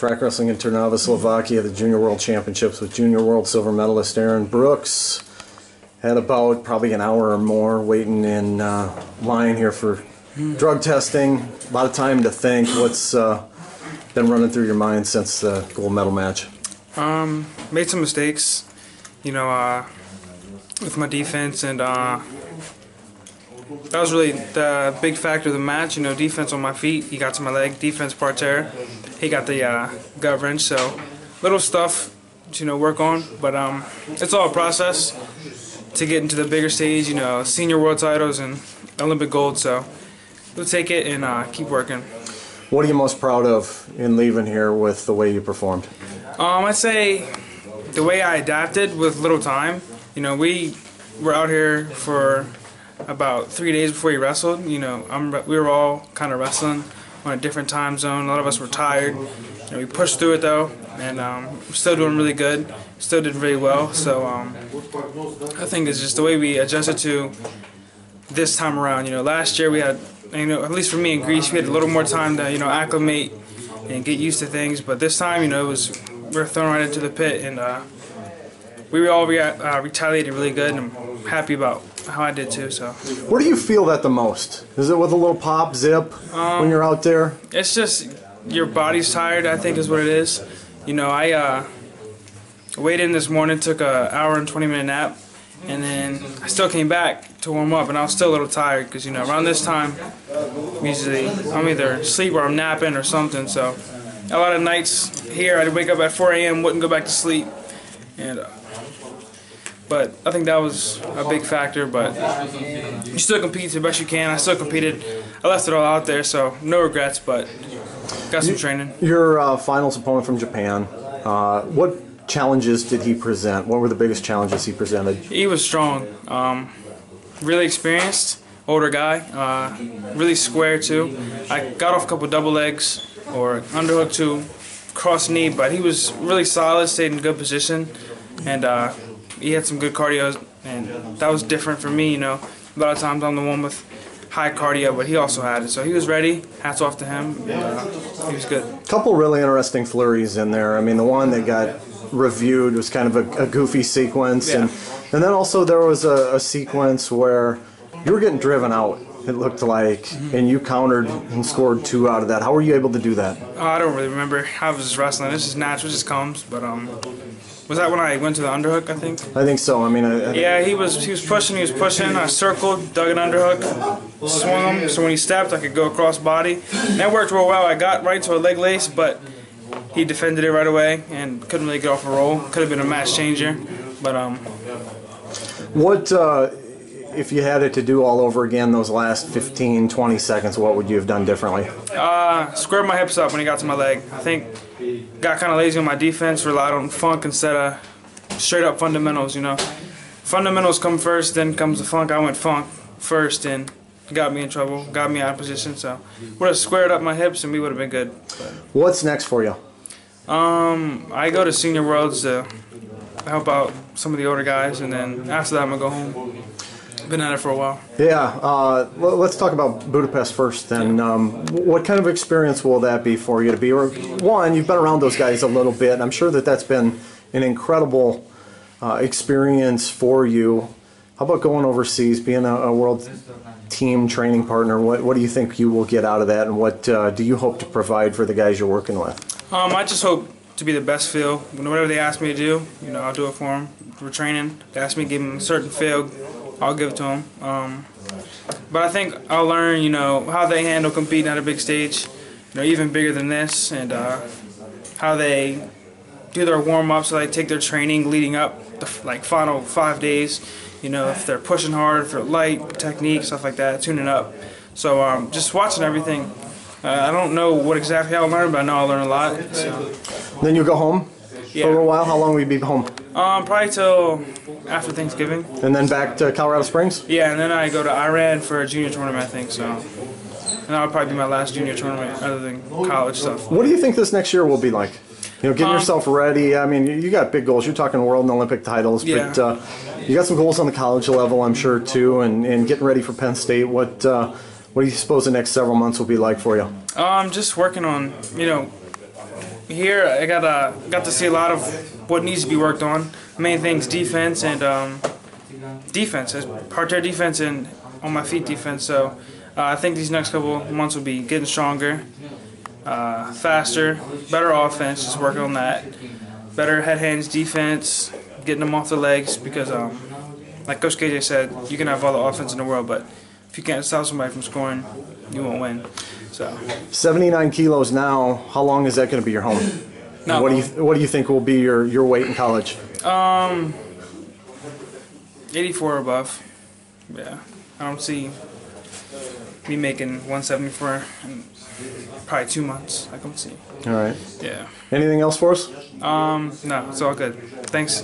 Track Wrestling in Trnava, Slovakia, the Junior World Championships with Junior World Silver Medalist Aaron Brooks. Had about probably an hour or more waiting in line here for drug testing. A lot of time to think. What's been running through your mind since the gold medal match? Made some mistakes, you know, with my defense, and that was really the big factor of the match. You know, defense on my feet, he got to my leg, defense parterre, he got the gut wrench. So little stuff to, you know, work on, but it's all a process to get into the bigger stage. You know, senior world titles and Olympic gold. So we'll take it and keep working. What are you most proud of in leaving here with the way you performed? I'd say the way I adapted with little time. You know, we were out here for about 3 days before he wrestled. You know, we were all kind of wrestling on a different time zone. A lot of us were tired. You know, we pushed through it though, and we're still doing really good. Still did very well. So I think it's just the way we adjusted to this time around. You know, last year we had, you know, at least for me in Greece, we had a little more time to, you know, acclimate and get used to things. But this time, you know, we were thrown right into the pit, and we all retaliated really good, and I'm happy about how I did too. So, where do you feel that the most? Is it with a little pop, zip, when you're out there? It's just your body's tired, I think is what it is. You know, I weighed in this morning, took an hour and 20-minute nap, and then I still came back to warm up, and I was still a little tired because, you know, around this time, usually I'm either asleep or I'm napping or something. So a lot of nights here, I'd wake up at 4 a.m., wouldn't go back to sleep, and but I think that was a big factor. But you still compete the best you can. I still competed. I left it all out there, so no regrets, but got some training. Your finals opponent from Japan, what challenges did he present? What were the biggest challenges he presented? He was strong, really experienced, older guy, really square too. I got off a couple double legs or underhook to cross knee, but he was really solid, stayed in good position, and he had some good cardio, and that was different for me. You know, a lot of times I'm the one with high cardio, but he also had it, so he was ready. Hats off to him. He was good. A couple really interesting flurries in there. I mean, the one that got reviewed was kind of a goofy sequence, yeah. and then also there was a sequence where you were getting driven out, it looked like, and you countered and scored 2 out of that. How were you able to do that? I don't really remember. I was just wrestling. It's just natural, it just comes. But was that when I went to the underhook, I think? I think so. I mean, yeah, he was pushing. I circled, dug an underhook, swung him. So when he stepped, I could go across body. And that worked real well. I got right to a leg lace, but he defended it right away and couldn't really get off a roll. Could have been a match changer, but What if you had it to do all over again, those last 15, 20 seconds, what would you have done differently? Squared my hips up when he got to my leg. I think got kind of lazy on my defense, relied on funk instead of straight up fundamentals, you know. Fundamentals come first, then comes the funk. I went funk first, and got me in trouble, got me out of position. So would have squared up my hips, and we would have been good. What's next for you? I go to Senior Worlds to help out some of the older guys, and then after that I'm going to go home. Been at it for a while. Yeah, let's talk about Budapest first then. What kind of experience will that be for you to be? One, you've been around those guys a little bit. I'm sure that that's been an incredible experience for you. How about going overseas, being a world team training partner? What do you think you will get out of that, and what do you hope to provide for the guys you're working with? I just hope to be the best feel. Whatever they ask me to do, you know, I'll do it for them. We're training. They ask me to give them a certain feel, I'll give it to them. But I think I'll learn, you know, how they handle competing at a big stage, you know, even bigger than this, and how they do their warm-ups, so they take their training leading up the final 5 days. You know, if they're pushing hard, if they're light, technique, stuff like that, tuning up. So just watching everything. I don't know what exactly I'll learn, but I know I'll learn a lot. So. Then you'll go home for a while? How long will you be home? Probably till after Thanksgiving. And then back to Colorado Springs? Yeah, and then I go to Iran for a junior tournament, I think. So, and that'll probably be my last junior tournament other than college stuff. What do you think this next year will be like? You know, getting yourself ready. I mean, you got big goals. You're talking world and Olympic titles, yeah. But you got some goals on the college level, I'm sure, too, and getting ready for Penn State. What do you suppose the next several months will be like for you? I'm just working on, you know, here I got to see a lot of what needs to be worked on. Main things defense and defense, hardtail defense and on my feet defense. So I think these next couple months will be getting stronger, faster, better offense. Just working on that. Better head hands defense, getting them off the legs because like Coach KJ said, you can have all the offense in the world, but if you can't stop somebody from scoring, you won't win. So 79 kilos now. How long is that going to be your home? No, What do you think will be your weight in college? 84 or above. Yeah, I don't see me making 174 in probably 2 months. I can see. All right. Yeah. Anything else for us? No, it's all good. Thanks.